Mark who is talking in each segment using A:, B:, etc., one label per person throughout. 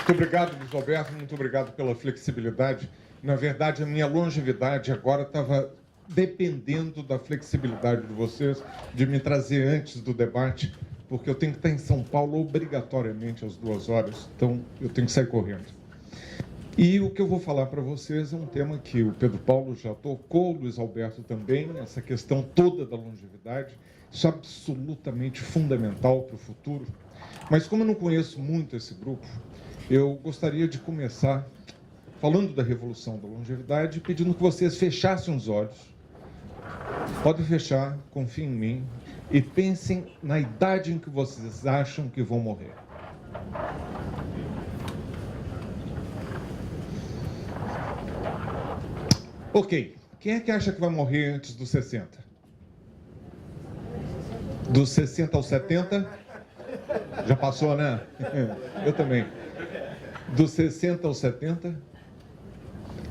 A: Muito obrigado, Luiz Alberto, muito obrigado pela flexibilidade. Na verdade, a minha longevidade agora estava dependendo da flexibilidade de vocês, de me trazer antes do debate, porque eu tenho que estar em São Paulo obrigatoriamente às 2 horas, então eu tenho que sair correndo. E o que eu vou falar para vocês é um tema que o Pedro Paulo já tocou, o Luiz Alberto também, essa questão toda da longevidade, isso é absolutamente fundamental para o futuro. Mas como eu não conheço muito esse grupo, eu gostaria de começar falando da revolução da longevidade, pedindo que vocês fechassem os olhos. Podem fechar, confiem em mim, e pensem na idade em que vocês acham que vão morrer. Ok, quem é que acha que vai morrer antes dos 60? Dos 60 aos 70? Já passou, né? Eu também. Dos 60 aos 70?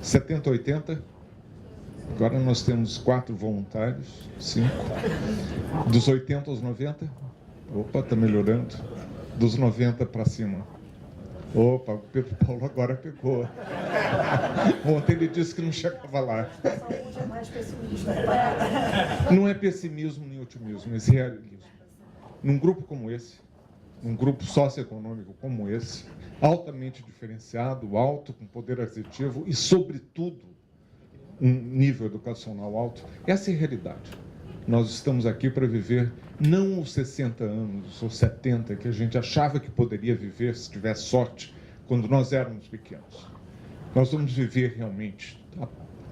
A: 70, 80? Agora nós temos 4 voluntários, 5. Dos 80 aos 90? Opa, está melhorando. Dos 90 para cima. Opa, o Pedro Paulo agora pegou. Ontem ele disse que não chegava lá. Não é pessimismo nem otimismo, esse é realismo. Num grupo como esse, num grupo socioeconômico como esse, altamente diferenciado, alto, com poder aquisitivo e, sobretudo, um nível educacional alto, essa é a realidade. Nós estamos aqui para viver não os 60 anos ou 70 que a gente achava que poderia viver se tivesse sorte quando nós éramos pequenos. Nós vamos viver realmente, tá?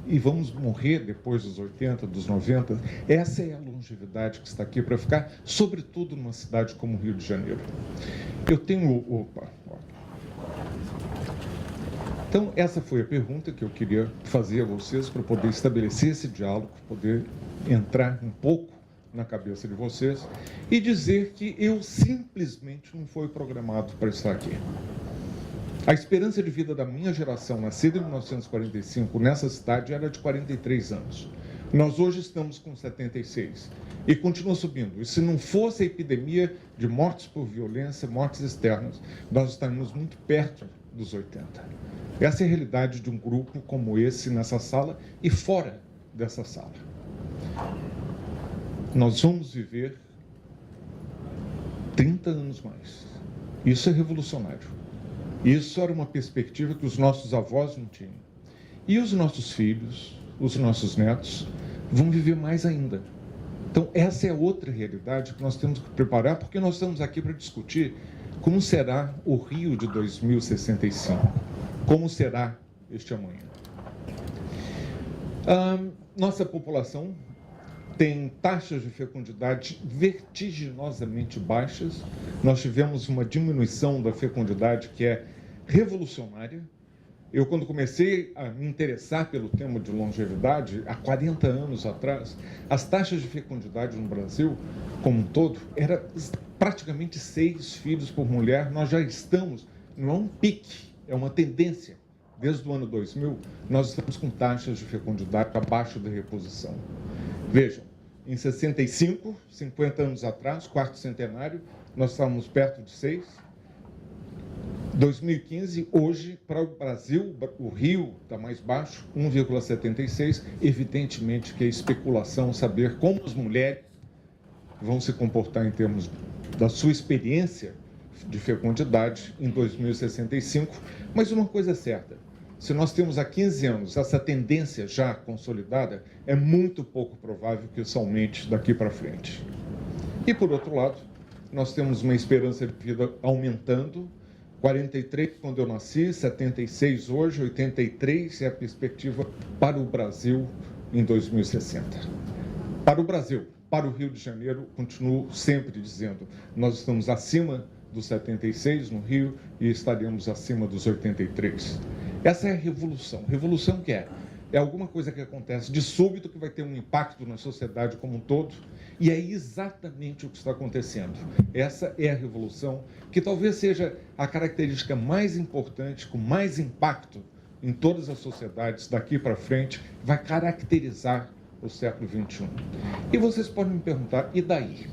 A: E vamos morrer depois dos 80, dos 90. Essa é a longevidade que está aqui para ficar, sobretudo numa cidade como o Rio de Janeiro. Eu tenho... Então, essa foi a pergunta que eu queria fazer a vocês para poder estabelecer esse diálogo, poder entrar um pouco na cabeça de vocês e dizer que eu simplesmente não fui programado para estar aqui. A esperança de vida da minha geração, nascida em 1945, nessa cidade, era de 43 anos. Nós hoje estamos com 76 e continua subindo. E se não fosse a epidemia de mortes por violência, mortes externas, nós estaríamos muito perto dos 80. Essa é a realidade de um grupo como esse nessa sala e fora dessa sala. Nós vamos viver 30 anos mais. Isso é revolucionário. Isso era uma perspectiva que os nossos avós não tinham. E os nossos filhos, os nossos netos, vão viver mais ainda. Então, essa é outra realidade que nós temos que preparar, porque nós estamos aqui para discutir como será o Rio de 2065. Como será este amanhã. Nossa população tem taxas de fecundidade vertiginosamente baixas. Nós tivemos uma diminuição da fecundidade que é revolucionária. Eu, quando comecei a me interessar pelo tema de longevidade, há 40 anos atrás, as taxas de fecundidade no Brasil, como um todo, era praticamente 6 filhos por mulher. Nós já estamos, não é um pique, é uma tendência. Desde o ano 2000, nós estamos com taxas de fecundidade abaixo da reposição. Vejam, em 65, 50 anos atrás, quarto centenário, nós estávamos perto de 6. 2015, hoje, para o Brasil, o Rio está mais baixo, 1,76. Evidentemente que é especulação saber como as mulheres vão se comportar em termos da sua experiência de fecundidade em 2065. Mas uma coisa é certa, se nós temos há 15 anos essa tendência já consolidada, é muito pouco provável que isso aumente daqui para frente. E, por outro lado, nós temos uma esperança de vida aumentando, 43 quando eu nasci, 76 hoje, 83 é a perspectiva para o Brasil em 2060. Para o Brasil, para o Rio de Janeiro, continuo sempre dizendo, nós estamos acima dos 76 no Rio e estaremos acima dos 83. Essa é a revolução. Revolução que é? É alguma coisa que acontece de súbito que vai ter um impacto na sociedade como um todo, e é exatamente o que está acontecendo. Essa é a revolução que talvez seja a característica mais importante, com mais impacto em todas as sociedades daqui para frente, vai caracterizar o século XXI. E vocês podem me perguntar, e daí?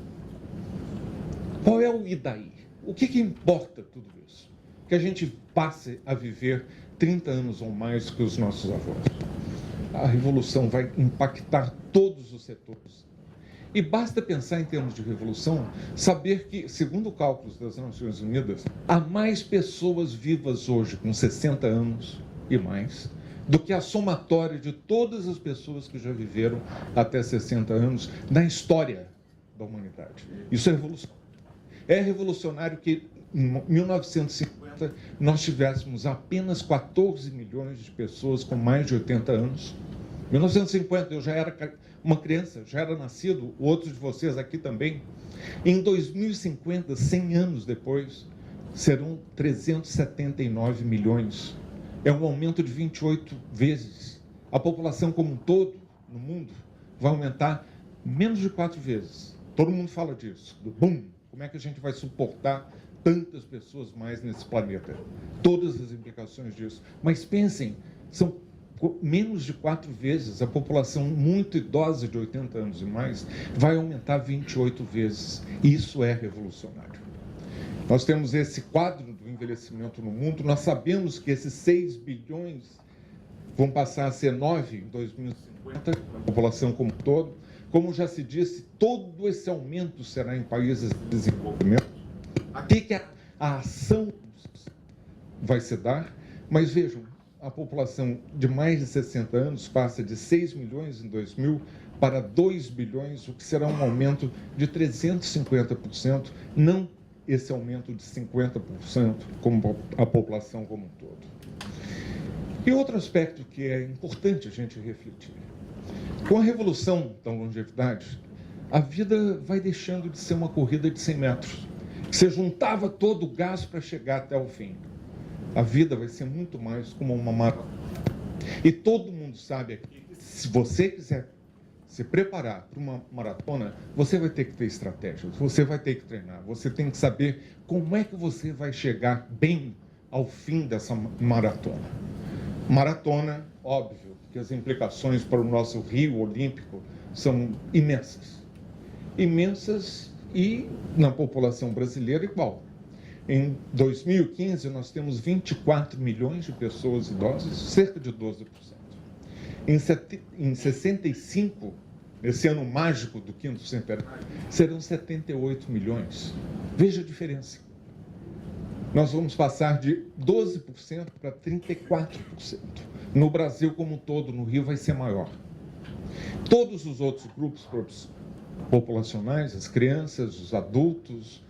A: Qual é o e daí? O que importa tudo isso? que a gente passe a viver 30 anos ou mais que os nossos avós. A revolução vai impactar todos os setores. E basta pensar em termos de revolução, saber que, segundo cálculos das Nações Unidas, há mais pessoas vivas hoje com 60 anos e mais do que a somatória de todas as pessoas que já viveram até 60 anos na história da humanidade. Isso é revolução. É revolucionário que em 1950 nós tivéssemos apenas 14 milhões de pessoas com mais de 80 anos. Em 1950 eu já era uma criança, já era nascido, outros de vocês aqui também. Em 2050, 100 anos depois, serão 379 milhões. É um aumento de 28 vezes. A população como um todo, no mundo, vai aumentar menos de 4 vezes. Todo mundo fala disso, do boom. Como é que a gente vai suportar tantas pessoas mais nesse planeta? Todas as implicações disso. Mas pensem, são menos de 4 vezes. A população muito idosa de 80 anos e mais vai aumentar 28 vezes. Isso é revolucionário. Nós temos esse quadro do envelhecimento no mundo. Nós sabemos que esses 6 bilhões vão passar a ser 9 em 2050, a população como um todo. Como já se disse, todo esse aumento será em países de desenvolvimento. Aqui que a ação vai se dar, mas vejam, a população de mais de 60 anos passa de 6 milhões em 2000 para 2 bilhões, o que será um aumento de 350%, não esse aumento de 50% como a população como um todo. E outro aspecto que é importante a gente refletir. Com a revolução da longevidade, a vida vai deixando de ser uma corrida de 100 metros. Você juntava todo o gás para chegar até o fim. A vida vai ser muito mais como uma maratona. E todo mundo sabe aqui que se você quiser se preparar para uma maratona, você vai ter que ter estratégias, você vai ter que treinar, você tem que saber como é que você vai chegar bem ao fim dessa maratona. Maratona, óbvio, que as implicações para o nosso Rio Olímpico são imensas. Imensas e na população brasileira igual. Em 2015, nós temos 24 milhões de pessoas idosas, cerca de 12%. Em 65, nesse ano mágico do 5º centenário, serão 78 milhões. Veja a diferença. Nós vamos passar de 12% para 34%. No Brasil como um todo, no Rio, vai ser maior. Todos os outros grupos populacionais, as crianças, os adultos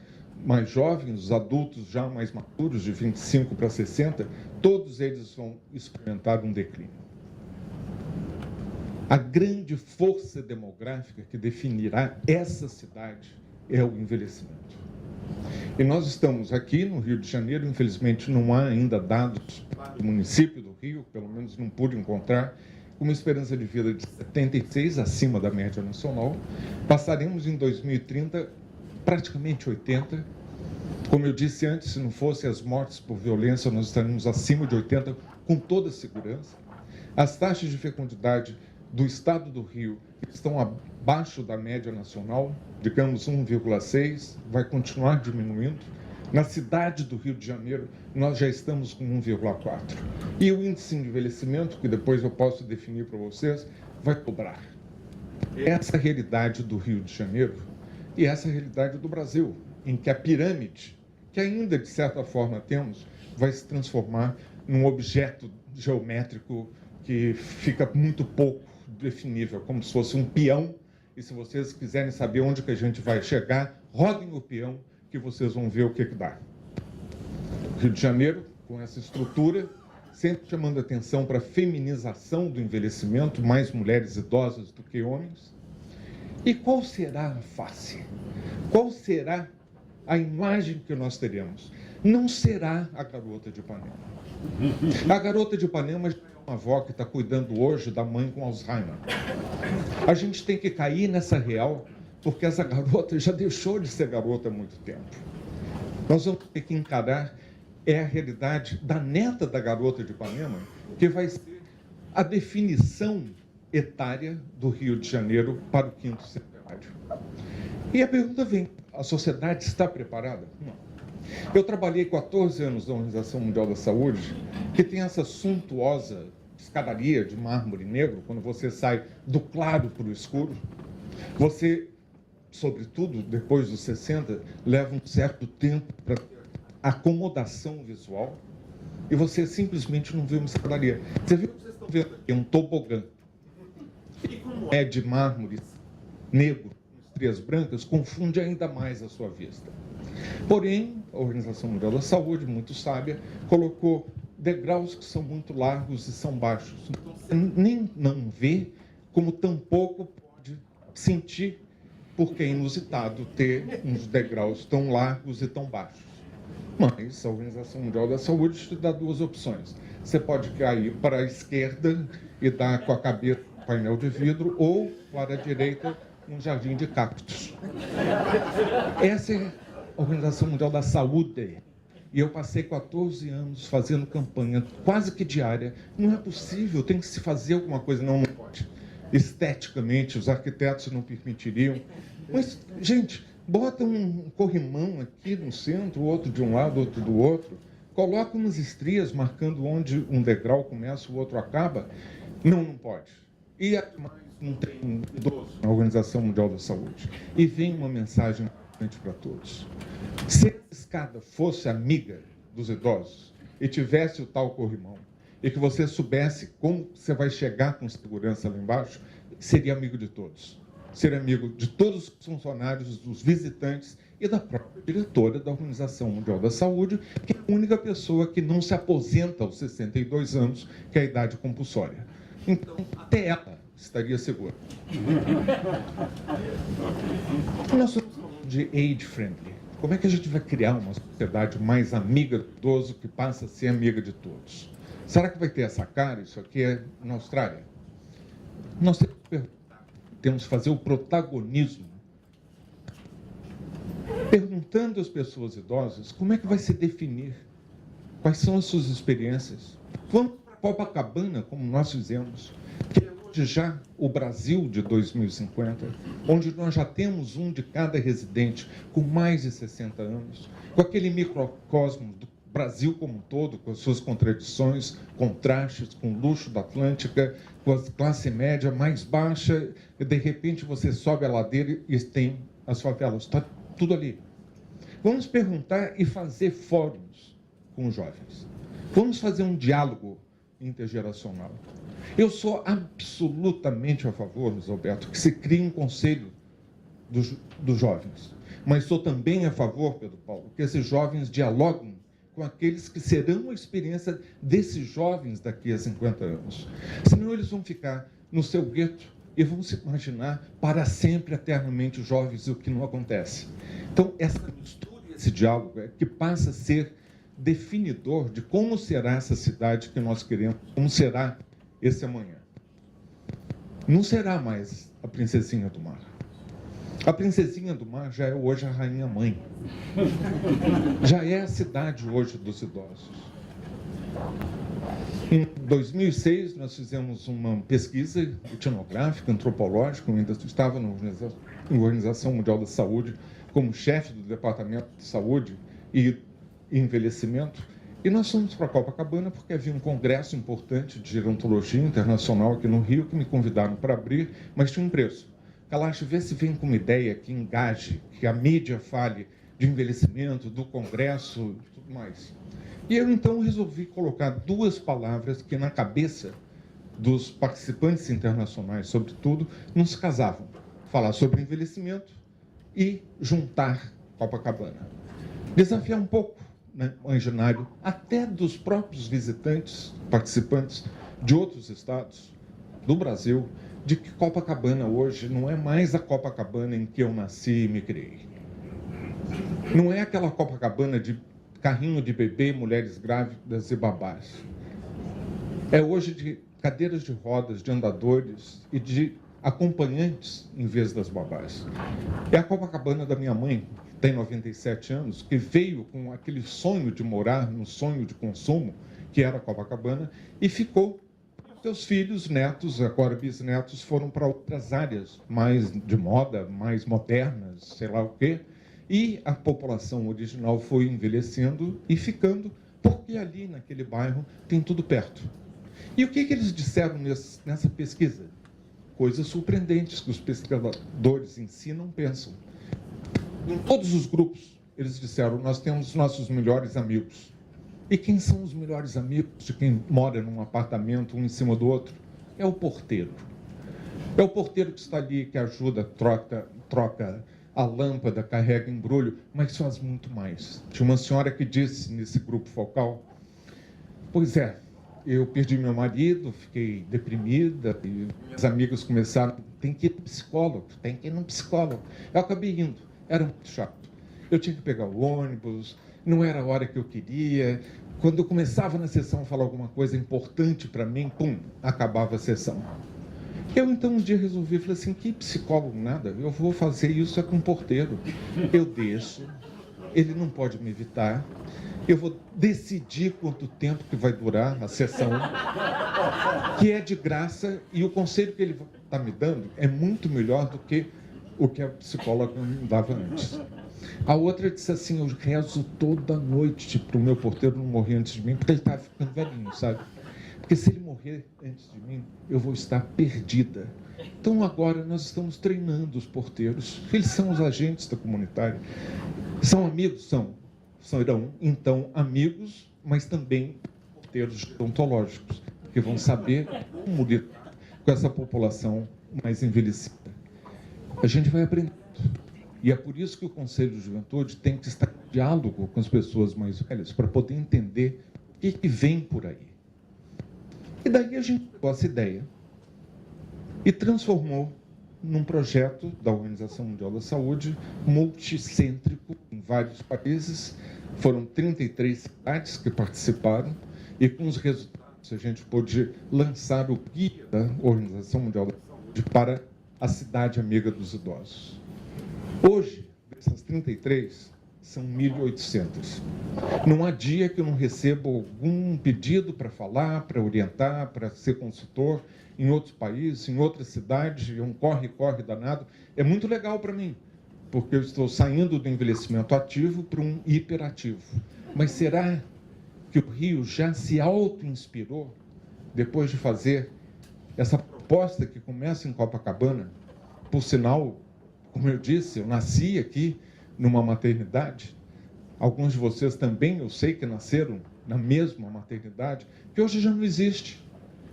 A: mais jovens, os adultos já mais maturos, de 25 para 60, todos eles vão experimentar um declínio. A grande força demográfica que definirá essa cidade é o envelhecimento. E nós estamos aqui no Rio de Janeiro, infelizmente não há ainda dados do município do Rio, pelo menos não pude encontrar, com uma esperança de vida de 76, acima da média nacional. Passaremos em 2030 praticamente 80. Como eu disse antes, se não fossem as mortes por violência, nós estaríamos acima de 80 com toda a segurança. As taxas de fecundidade do estado do Rio estão abaixo da média nacional, digamos 1,6, vai continuar diminuindo. Na cidade do Rio de Janeiro, nós já estamos com 1,4. E o índice de envelhecimento, que depois eu posso definir para vocês, vai dobrar. Essa é a realidade do Rio de Janeiro e essa é a realidade do Brasil, em que a pirâmide, que ainda de certa forma temos, vai se transformar num objeto geométrico que fica muito pouco definível, como se fosse um peão. E se vocês quiserem saber onde que a gente vai chegar, rodem o peão que vocês vão ver o que dá. Rio de Janeiro, com essa estrutura, sempre chamando atenção para a feminização do envelhecimento, mais mulheres idosas do que homens. E qual será a face? Qual será a imagem que nós teremos? Não será a garota de Ipanema. A garota de Ipanema já é uma avó que está cuidando hoje da mãe com Alzheimer. A gente tem que cair nessa real, porque essa garota já deixou de ser garota há muito tempo. Nós vamos ter que encarar a realidade da neta da garota de Ipanema, que vai ser a definição etária do Rio de Janeiro para o 5º centenário. E a pergunta vem, a sociedade está preparada? Não. Eu trabalhei 14 anos na Organização Mundial da Saúde, que tem essa suntuosa escadaria de mármore negro, quando você sai do claro para o escuro. Você, sobretudo depois dos 60, leva um certo tempo para acomodação visual e você simplesmente não vê uma escadaria. Você viu o que vocês estão vendo aqui? Um tobogã. E como é de mármore negro, com estrias brancas, confunde ainda mais a sua vista. Porém, a Organização Mundial da Saúde, muito sábia, colocou degraus que são muito largos e são baixos. Então, você nem não vê, como tampouco pode sentir, porque é inusitado ter uns degraus tão largos e tão baixos. Mas a Organização Mundial da Saúde te dá duas opções. Você pode cair para a esquerda e dar com a cabeça no painel de vidro, ou para a direita, num jardim de cactos. Essa é a Organização Mundial da Saúde. E eu passei 14 anos fazendo campanha quase que diária. Não é possível, tem que se fazer alguma coisa. Não, não pode. Esteticamente, os arquitetos não permitiriam. Mas, gente, bota um corrimão aqui no centro, outro de um lado, outro do outro. Coloca umas estrias marcando onde um degrau começa, o outro acaba. Não, não pode. E não tem idoso na Organização Mundial da Saúde. E vem uma mensagem importante para todos. Se a escada fosse amiga dos idosos e tivesse o tal corrimão, e que você soubesse como você vai chegar com segurança lá embaixo, seria amigo de todos. Seria amigo de todos os funcionários, dos visitantes e da própria diretora da Organização Mundial da Saúde, que é a única pessoa que não se aposenta aos 62 anos, que é a idade compulsória. Então, até ela estaria segura. Nós estamos falando de age-friendly. Como é que a gente vai criar uma sociedade mais amiga do idoso, que passa a ser amiga de todos? Será que vai ter essa cara? Isso aqui é na Austrália? Nós temos que fazer o protagonismo, perguntando às pessoas idosas como é que vai se definir, quais são as suas experiências. Vamos para Copacabana, como nós fizemos, que é hoje já o Brasil de 2050, onde nós já temos um de cada residente com mais de 60 anos, com aquele microcosmo do Brasil como um todo, com as suas contradições, contrastes, com o luxo da Atlântica, com a classe média mais baixa, e de repente você sobe a ladeira e tem as favelas, está tudo ali. Vamos perguntar e fazer fóruns com os jovens. Vamos fazer um diálogo intergeracional. Eu sou absolutamente a favor, Luiz Alberto, que se crie um conselho dos jovens, mas sou também a favor, Pedro Paulo, que esses jovens dialoguem com aqueles que serão a experiência desses jovens daqui a 50 anos. Senão eles vão ficar no seu gueto e vão se imaginar para sempre, eternamente jovens, o que não acontece. Então, essa mistura, esse diálogo, é que passa a ser definidor de como será essa cidade que nós queremos, como será esse amanhã. Não será mais a princesinha do mar. A princesinha do mar já é hoje a rainha-mãe. Já é a cidade hoje dos idosos. Em 2006, nós fizemos uma pesquisa etnográfica, antropológica, eu ainda estava na Organização Mundial da Saúde como chefe do Departamento de Saúde e Envelhecimento, e nós fomos para Copacabana porque havia um congresso importante de gerontologia internacional aqui no Rio, que me convidaram para abrir, mas tinha um preço. Kalash, vê se vem com uma ideia que engaje, que a mídia fale de envelhecimento, do congresso e tudo mais. E eu, então, resolvi colocar duas palavras que, na cabeça dos participantes internacionais, sobretudo, não se casavam. Falar sobre envelhecimento e juntar Copacabana. Desafiar um pouco, né, o imaginário, até dos próprios visitantes, participantes de outros estados do Brasil, de que Copacabana hoje não é mais a Copacabana em que eu nasci e me criei. Não é aquela Copacabana de carrinho de bebê, mulheres grávidas e babás. É hoje de cadeiras de rodas, de andadores e de acompanhantes em vez das babás. É a Copacabana da minha mãe, que tem 97 anos, que veio com aquele sonho de morar no sonho de consumo, que era a Copacabana, e ficou. Seus filhos, netos, agora bisnetos, foram para outras áreas mais de moda, mais modernas, sei lá o quê, E a população original foi envelhecendo e ficando, porque ali naquele bairro tem tudo perto. E o que eles disseram nessa pesquisa? Coisas surpreendentes que os pesquisadores ensinam, pensam. Em todos os grupos, eles disseram, nós temos nossos melhores amigos. E quem são os melhores amigos de quem mora num apartamento, um em cima do outro? É o porteiro. É o porteiro que está ali, que ajuda, troca a lâmpada, carrega embrulho, mas faz muito mais. Tinha uma senhora que disse nesse grupo focal, pois é, eu perdi meu marido, fiquei deprimida, e meus amigos começaram, tem que ir no psicólogo, tem que ir no psicólogo. Eu acabei indo, era muito chato. Eu tinha que pegar o ônibus, não era a hora que eu queria. Quando eu começava na sessão a falar alguma coisa importante para mim, pum, acabava a sessão. Eu, então, um dia resolvi, falei assim, que psicólogo nada, eu vou fazer isso é com o porteiro. Eu deixo, ele não pode me evitar, eu vou decidir quanto tempo que vai durar a sessão, que é de graça, e o conselho que ele está me dando é muito melhor do que o que a psicóloga me dava antes. A outra disse assim, eu rezo toda noite para o meu porteiro não morrer antes de mim, porque ele está ficando velhinho, sabe? Porque se ele morrer antes de mim, eu vou estar perdida. Então agora nós estamos treinando os porteiros. Eles são os agentes da comunitária. São amigos? Serão, então, amigos, mas também porteiros ontológicos, que vão saber como lidar com essa população mais envelhecida. A gente vai aprendendo. E é por isso que o Conselho de Juventude tem que estar em diálogo com as pessoas mais velhas, para poder entender o que vem por aí. E daí a gente pegou essa ideia e transformou num projeto da Organização Mundial da Saúde, multicêntrico, em vários países. Foram 33 cidades que participaram, e com os resultados a gente pôde lançar o guia da Organização Mundial da Saúde para a cidade amiga dos idosos. Hoje, dessas 33, são 1.800. Não há dia que eu não recebo algum pedido para falar, para orientar, para ser consultor em outros países, em outras cidades, um corre-corre danado. É muito legal para mim, porque eu estou saindo do envelhecimento ativo para um hiperativo. Mas será que o Rio já se auto-inspirou depois de fazer essa proposta que começa em Copacabana? Por sinal, como eu disse, eu nasci aqui numa maternidade. Alguns de vocês também, eu sei que nasceram na mesma maternidade, que hoje já não existe.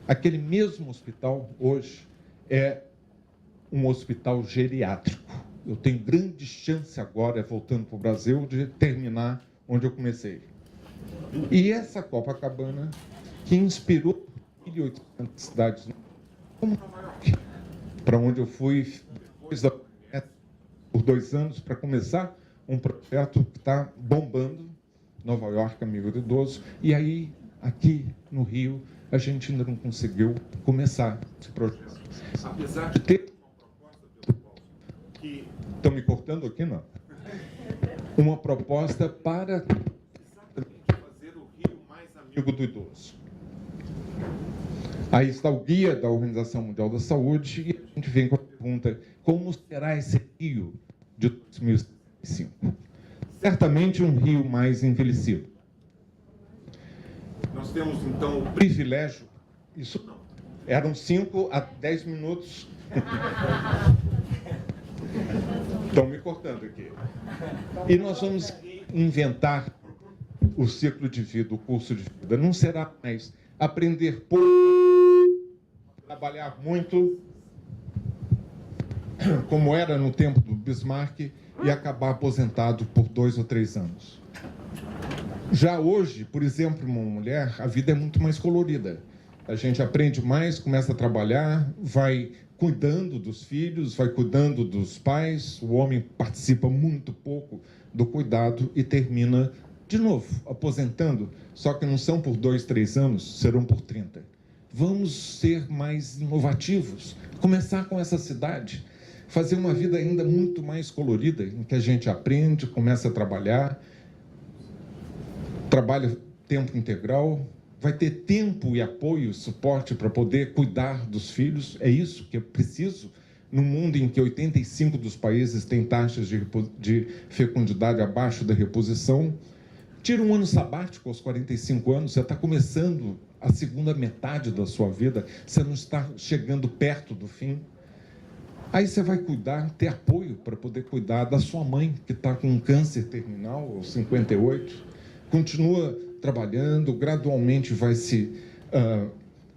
A: Aquele mesmo hospital hoje é um hospital geriátrico. Eu tenho grande chance agora, voltando para o Brasil, de terminar onde eu comecei. E essa Copacabana, que inspirou 1.800 cidades, como Nova York, para onde eu fui depois por 2 anos para começar um projeto que está bombando, Nova York, amigo do idoso, e aí, aqui no Rio, a gente ainda não conseguiu começar esse projeto. Apesar de ter uma proposta, que estão me cortando aqui, não? Uma proposta para exatamente fazer o Rio mais amigo do idoso. Aí está o guia da Organização Mundial da Saúde, e a gente vem com a pergunta, como será esse Rio de 2005? Certamente um Rio mais envelhecido. Nós temos, então, o privilégio, isso não, eram 5 a 10 minutos. Estão me cortando aqui. E nós vamos inventar o ciclo de vida, o curso de vida. Não será mais aprender pouco, trabalhar muito, como era no tempo do Bismarck, e acabar aposentado por 2 ou 3 anos. Já hoje, por exemplo, uma mulher, a vida é muito mais colorida. A gente aprende mais, começa a trabalhar, vai cuidando dos filhos, vai cuidando dos pais, o homem participa muito pouco do cuidado e termina, de novo, aposentando, só que não são por 2, 3 anos, serão por 30. Vamos ser mais inovativos, começar com essa cidade, fazer uma vida ainda muito mais colorida, em que a gente aprende, começa a trabalhar, trabalha tempo integral, vai ter tempo e apoio, suporte para poder cuidar dos filhos, é isso que é preciso num mundo em que 85 dos países têm taxas de fecundidade abaixo da reposição. Tira um ano sabático aos 45 anos, você está começando a segunda metade da sua vida, você não está chegando perto do fim. Aí você vai cuidar, ter apoio para poder cuidar da sua mãe, que está com um câncer terminal, aos 58, continua trabalhando, gradualmente vai se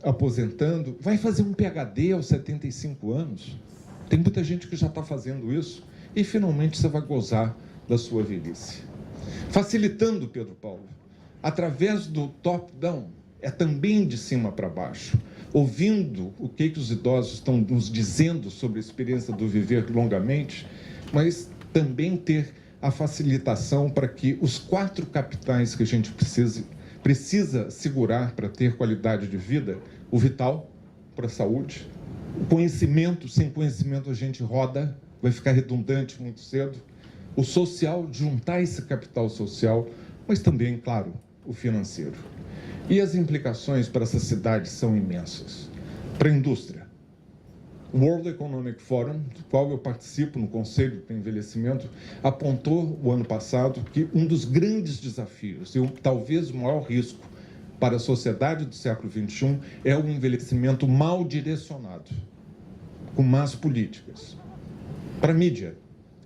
A: aposentando, vai fazer um PhD aos 75 anos. Tem muita gente que já está fazendo isso, e finalmente você vai gozar da sua velhice. Facilitando, Pedro Paulo, através do top-down, é também de cima para baixo, ouvindo o que os idosos estão nos dizendo sobre a experiência do viver longamente, mas também ter a facilitação para que os 4 capitais que a gente precisa segurar para ter qualidade de vida, o vital para a saúde, o conhecimento, sem conhecimento a gente roda, vai ficar redundante muito cedo, o social, juntar esse capital social, mas também, claro, o financeiro. E as implicações para essa cidade são imensas. Para a indústria, o World Economic Forum, do qual eu participo no Conselho para Envelhecimento, apontou o ano passado que um dos grandes desafios, e talvez o maior risco para a sociedade do século XXI, é o envelhecimento mal direcionado, com más políticas. Para a mídia,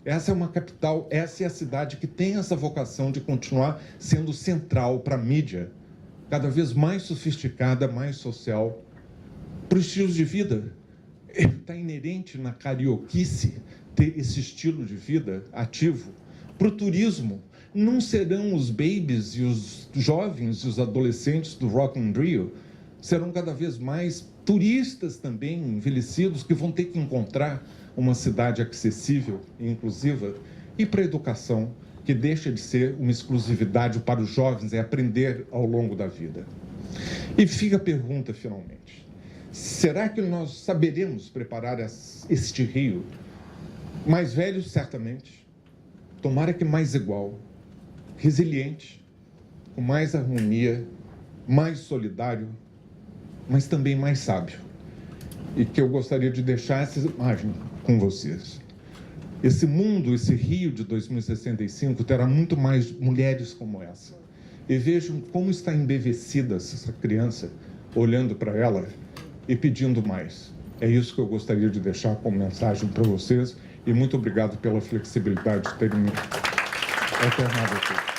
A: essa é uma capital, essa é a cidade que tem essa vocação de continuar sendo central para a mídia, cada vez mais sofisticada, mais social. Para o estilo de vida, está inerente na carioquice ter esse estilo de vida ativo. Para o turismo, não serão os babies e os jovens e os adolescentes do Rock in Rio, serão cada vez mais turistas também, envelhecidos, que vão ter que encontrar uma cidade acessível e inclusiva. E para a educação, que deixa de ser uma exclusividade para os jovens, é aprender ao longo da vida. E fica a pergunta, finalmente, será que nós saberemos preparar este Rio? Mais velho, certamente, tomara que mais igual, resiliente, com mais harmonia, mais solidário, mas também mais sábio. E que eu gostaria de deixar essa imagem com vocês. Esse mundo, esse Rio de 2065, terá muito mais mulheres como essa. E vejam como está embevecida essa criança, olhando para ela e pedindo mais. É isso que eu gostaria de deixar como mensagem para vocês. E muito obrigado pela flexibilidade de terem me alternado aqui.